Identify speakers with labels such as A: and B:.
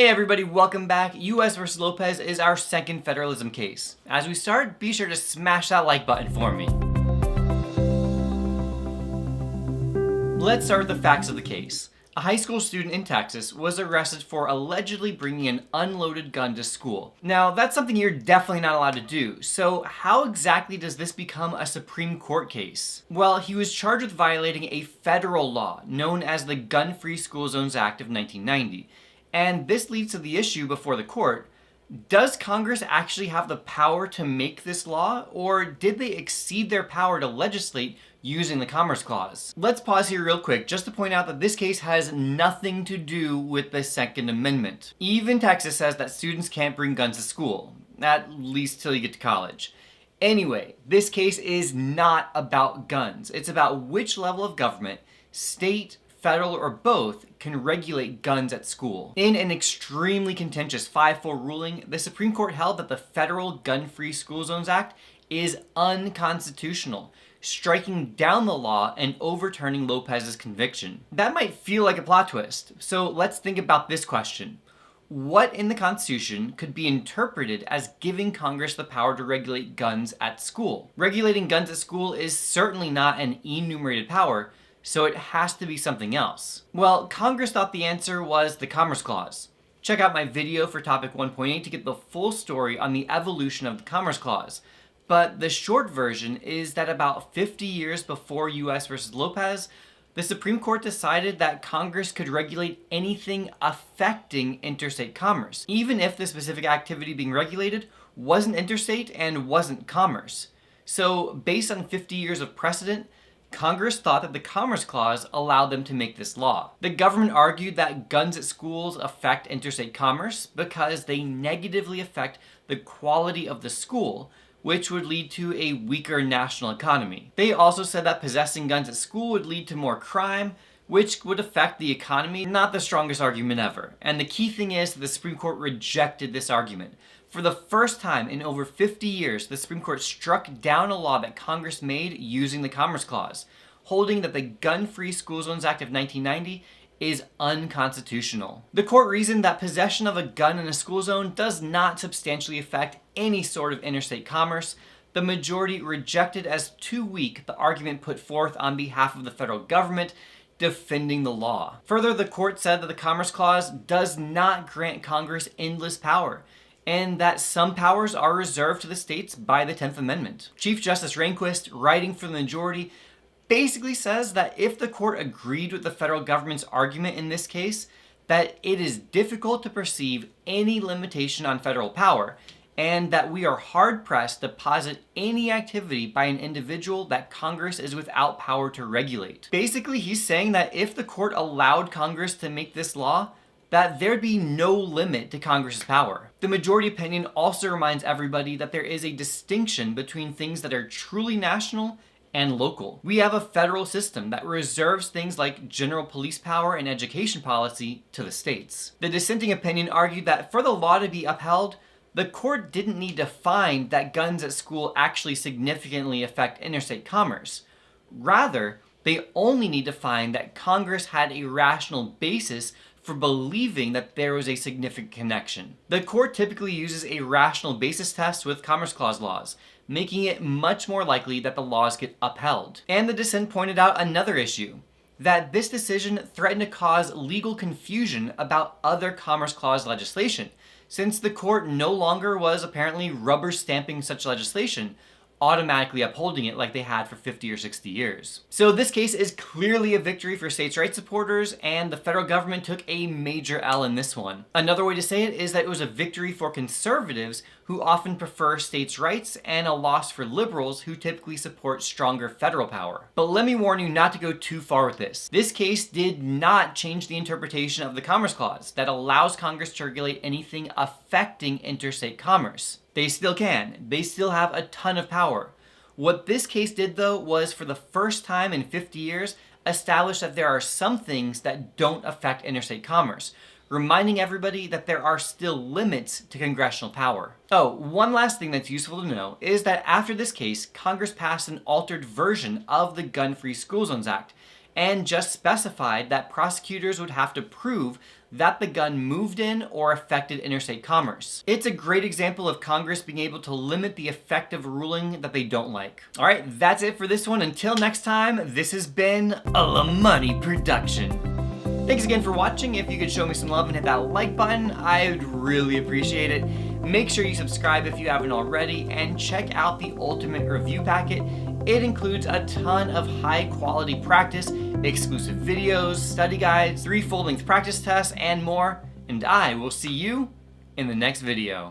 A: Hey everybody, welcome back. US vs. Lopez is our second federalism case. As we start, be sure to smash that like button for me. Let's start with the facts of the case. A high school student in Texas was arrested for allegedly bringing an unloaded gun to school. Now, that's something you're definitely not allowed to do, so how exactly does this become a Supreme Court case? Well, he was charged with violating a federal law known as the Gun-Free School Zones Act of 1990. And this leads to the issue before the court. Does Congress actually have the power to make this law, or did they exceed their power to legislate using the Commerce Clause? Let's pause here real quick just to point out that this case has nothing to do with the Second Amendment. Even Texas says that students can't bring guns to school, at least till you get to college. Anyway, this case is not about guns. It's about which level of government, state, federal, or both, can regulate guns at school. In an extremely contentious 5-4 ruling, the Supreme Court held that the Federal Gun-Free School Zones Act is unconstitutional, striking down the law and overturning Lopez's conviction. That might feel like a plot twist, so let's think about this question. What in the Constitution could be interpreted as giving Congress the power to regulate guns at school? Regulating guns at school is certainly not an enumerated power, so it has to be something else. Well, Congress thought the answer was the Commerce Clause. Check out my video for topic 1.8 to get the full story on the evolution of the Commerce Clause. But the short version is that about 50 years before US vs. Lopez, the Supreme Court decided that Congress could regulate anything affecting interstate commerce, even if the specific activity being regulated wasn't interstate and wasn't commerce. So based on 50 years of precedent, Congress thought that the Commerce Clause allowed them to make this law. The government argued that guns at schools affect interstate commerce because they negatively affect the quality of the school, which would lead to a weaker national economy. They also said that possessing guns at school would lead to more crime, which would affect the economy. Not the strongest argument ever. And the key thing is that the Supreme Court rejected this argument. For the first time in over 50 years, the Supreme Court struck down a law that Congress made using the Commerce Clause, holding that the Gun-Free School Zones Act of 1990 is unconstitutional. The court reasoned that possession of a gun in a school zone does not substantially affect any sort of interstate commerce. The majority rejected as too weak the argument put forth on behalf of the federal government defending the law. Further, the court said that the Commerce Clause does not grant Congress endless power, and that some powers are reserved to the states by the 10th Amendment. Chief Justice Rehnquist, writing for the majority, basically says that if the court agreed with the federal government's argument in this case, that it is difficult to perceive any limitation on federal power, and that we are hard-pressed to posit any activity by an individual that Congress is without power to regulate. Basically, he's saying that if the court allowed Congress to make this law, that there'd be no limit to Congress's power. The majority opinion also reminds everybody that there is a distinction between things that are truly national and local. We have a federal system that reserves things like general police power and education policy to the states. The dissenting opinion argued that for the law to be upheld, the court didn't need to find that guns at school actually significantly affect interstate commerce. Rather, they only need to find that Congress had a rational basis for believing that there was a significant connection. The court typically uses a rational basis test with Commerce Clause laws, making it much more likely that the laws get upheld. And the dissent pointed out another issue, that this decision threatened to cause legal confusion about other Commerce Clause legislation, since the court no longer was apparently rubber stamping such legislation, automatically upholding it like they had for 50 or 60 years. So this case is clearly a victory for states' rights supporters, and the federal government took a major L in this one. Another way to say it is that it was a victory for conservatives who often prefer states' rights, and a loss for liberals who typically support stronger federal power. But let me warn you not to go too far with this. This case did not change the interpretation of the Commerce Clause that allows Congress to regulate anything affecting interstate commerce. They still can. They still have a ton of power. What this case did, though, was for the first time in 50 years, establish that there are some things that don't affect interstate commerce, reminding everybody that there are still limits to congressional power. Oh, one last thing that's useful to know is that after this case, Congress passed an altered version of the Gun-Free School Zones Act, and just specified that prosecutors would have to prove that the gun moved in or affected interstate commerce. It's a great example of Congress being able to limit the effect of a ruling that they don't like. All right, that's it for this one. Until next time, this has been a La Money production. Thanks again for watching. If you could show me some love and hit that like button, I would really appreciate it. Make sure you subscribe if you haven't already, and check out the Ultimate Review Packet. It includes a ton of high quality practice, exclusive videos, study guides, 3 full-length practice tests, and more. And I will see you in the next video.